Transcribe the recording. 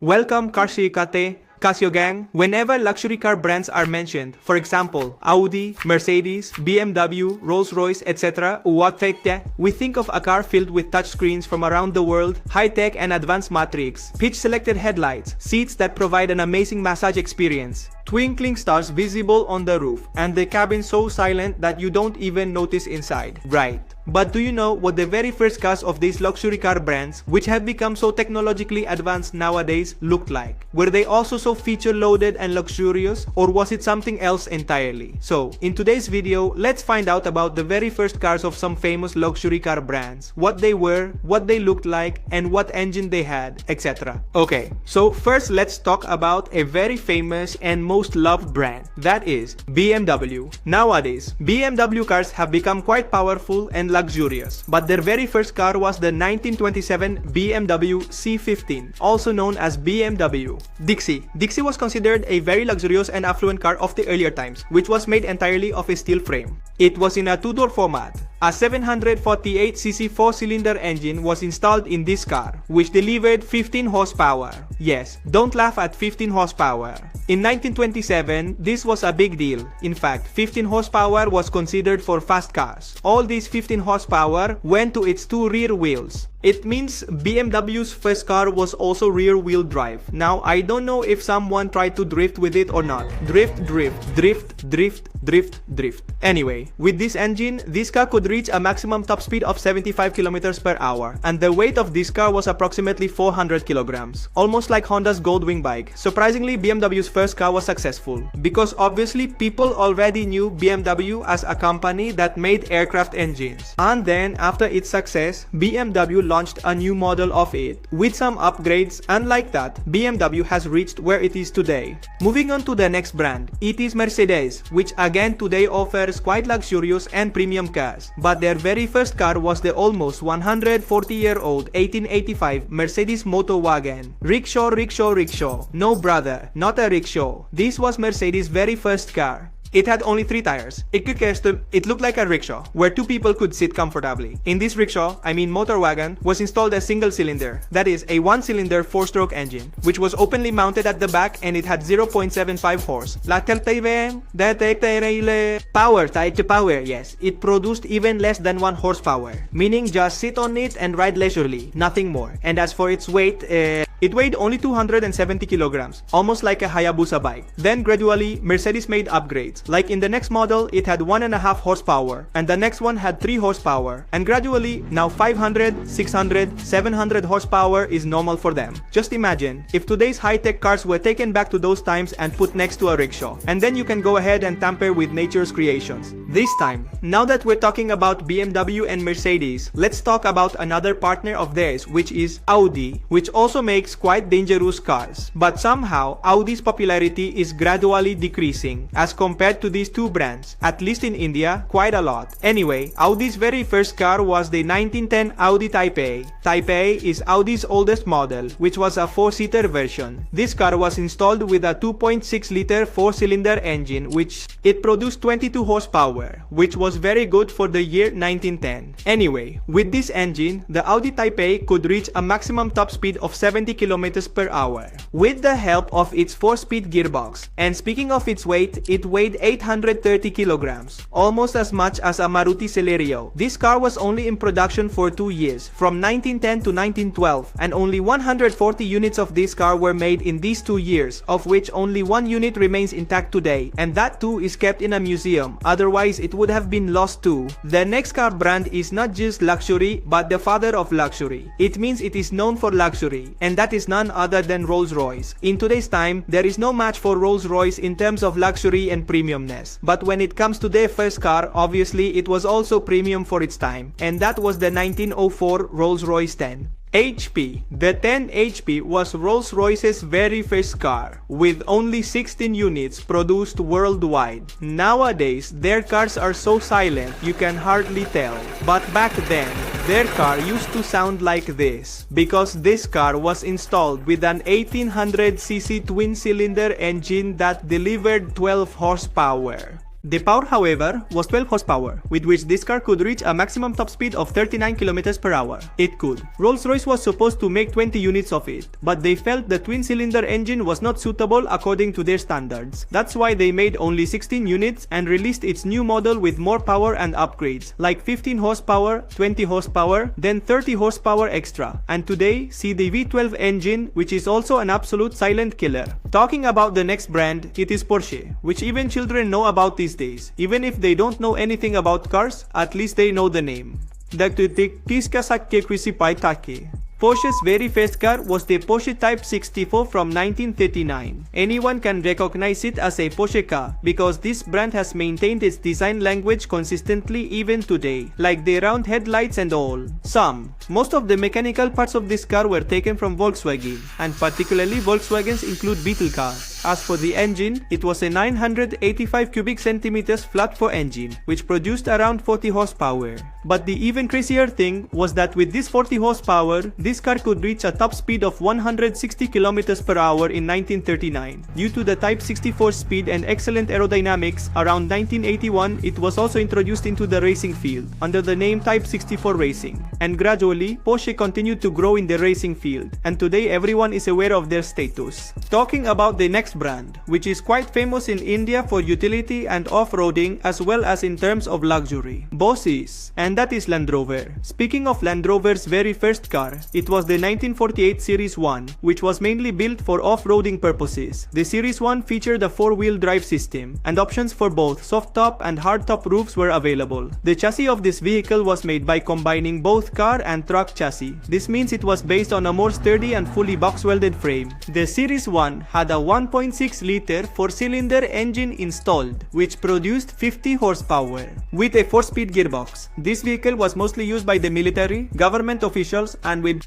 Welcome Karshikate, Casio Gang. Whenever luxury car brands are mentioned, for example, Audi, Mercedes, BMW, Rolls-Royce, etc., we think of a car filled with touchscreens from around the world, high-tech and advanced matrix, pitch-selected headlights, seats that provide an amazing massage experience, twinkling stars visible on the roof, and the cabin so silent that you don't even notice inside. Right. But do you know what the very first cars of these luxury car brands, which have become so technologically advanced nowadays, looked like? Were they also so feature-loaded and luxurious, or was it something else entirely? So, in today's video, let's find out about the very first cars of some famous luxury car brands, what they were, what they looked like, and what engine they had, etc. Okay, so first let's talk about a very famous and most loved brand, that is BMW. Nowadays, BMW cars have become quite powerful and luxurious, but their very first car was the 1927 BMW C15, also known as BMW Dixie. Dixie was considered a very luxurious and affluent car of the earlier times, which was made entirely of a steel frame. It was in a two-door format. A 748cc 4-cylinder engine was installed in this car, which delivered 15 horsepower. Yes, don't laugh at 15 horsepower. In 1927, this was a big deal. In fact, 15 horsepower was considered for fast cars. All these 15 horsepower went to its two rear wheels. It means BMW's first car was also rear-wheel drive. Now, I don't know if someone tried to drift with it or not. Drift, drift, drift, drift, drift, drift. Anyway, with this engine, this car could reach a maximum top speed of 75 kilometers per hour, and the weight of this car was approximately 400 kilograms, almost like Honda's Goldwing bike. Surprisingly, BMW's first car was successful, because obviously people already knew BMW as a company that made aircraft engines. And then, after its success, BMW launched a new model of it, with some upgrades, and like that, BMW has reached where it is today. Moving on to the next brand, it is Mercedes, which again today offers quite luxurious and premium cars, but their very first car was the almost 140-year-old 1885 Mercedes Motorwagen. Rickshaw, rickshaw, rickshaw. No brother, not a rickshaw. This was Mercedes' very first car. It had only 3 tires. It looked like a rickshaw, where 2 people could sit comfortably. In this rickshaw, motorwagon, was installed a single cylinder, that is, a 1-cylinder 4-stroke engine, which was openly mounted at the back and it had 0.75 horse. Power, yes. It produced even less than 1 horsepower, meaning just sit on it and ride leisurely, nothing more. And as for its weight, it weighed only 270 kilograms, almost like a Hayabusa bike. Then gradually, Mercedes made upgrades. Like in the next model, it had 1.5 horsepower, and the next one had 3 horsepower, and gradually, now 500, 600, 700 horsepower is normal for them. Just imagine, if today's high-tech cars were taken back to those times and put next to a rickshaw, and then you can go ahead and tamper with nature's creations. This time, now that we're talking about BMW and Mercedes, let's talk about another partner of theirs, which is Audi, which also makes quite dangerous cars. But somehow, Audi's popularity is gradually decreasing as compared to these two brands, at least in India, quite a lot. Anyway, Audi's very first car was the 1910 Audi Type A. Type A is Audi's oldest model, which was a 4-seater version. This car was installed with a 2.6-liter 4-cylinder engine, which it produced 22 horsepower, which was very good for the year 1910. Anyway, with this engine, the Audi Type A could reach a maximum top speed of 70 kilometers per hour, with the help of its 4-speed gearbox. And speaking of its weight, it weighed 830 kilograms, almost as much as a Maruti Celerio. This car was only in production for 2 years, from 1910 to 1912, and only 140 units of this car were made in these 2 years, of which only 1 unit remains intact today, and that too is kept in a museum, otherwise it would have been lost too. The next car brand is not just luxury, but the father of luxury. It means it is known for luxury, and that is none other than Rolls-Royce. In today's time, there is no match for Rolls-Royce in terms of luxury and premiumness. But when it comes to their first car, obviously it was also premium for its time, and that was the 1904 Rolls-Royce 10. HP. The 10 HP was Rolls-Royce's very first car, with only 16 units produced worldwide. Nowadays, their cars are so silent you can hardly tell. But back then, their car used to sound like this, because this car was installed with an 1800cc twin-cylinder engine that delivered 12 horsepower. The power, however, was 12 horsepower, with which this car could reach a maximum top speed of 39 km per hour. It could. Rolls-Royce was supposed to make 20 units of it, but they felt the twin-cylinder engine was not suitable according to their standards. That's why they made only 16 units and released its new model with more power and upgrades, like 15 horsepower, 20 horsepower, then 30 horsepower extra. And today, see the V12 engine, which is also an absolute silent killer. Talking about the next brand, it is Porsche, which even children know about these days. Even if they don't know anything about cars, at least they know the name. Porsche's very first car was the Porsche Type 64 from 1939. Anyone can recognize it as a Porsche car because this brand has maintained its design language consistently even today, like the round headlights and all. Most of the mechanical parts of this car were taken from Volkswagen, and particularly Volkswagens include Beetle cars. As for the engine, it was a 985 cubic centimeters flat 4 engine, which produced around 40 horsepower. But the even crazier thing was that with this 40 horsepower, this car could reach a top speed of 160 km per hour in 1939. Due to the Type 64 speed and excellent aerodynamics, around 1981 it was also introduced into the racing field under the name Type 64 Racing. And gradually, Porsche continued to grow in the racing field, and today everyone is aware of their status. Talking about the next brand, which is quite famous in India for utility and off-roading as well as in terms of luxury, Bosses, and that is Land Rover. Speaking of Land Rover's very first car, it was the 1948 Series 1, which was mainly built for off-roading purposes. The Series 1 featured a 4-wheel drive system, and options for both soft-top and hard-top roofs were available. The chassis of this vehicle was made by combining both car and truck chassis. This means it was based on a more sturdy and fully box-welded frame. The Series 1 had a 1.6-liter 4-cylinder engine installed, which produced 50 horsepower, with a 4-speed gearbox. This vehicle was mostly used by the military, government officials, and with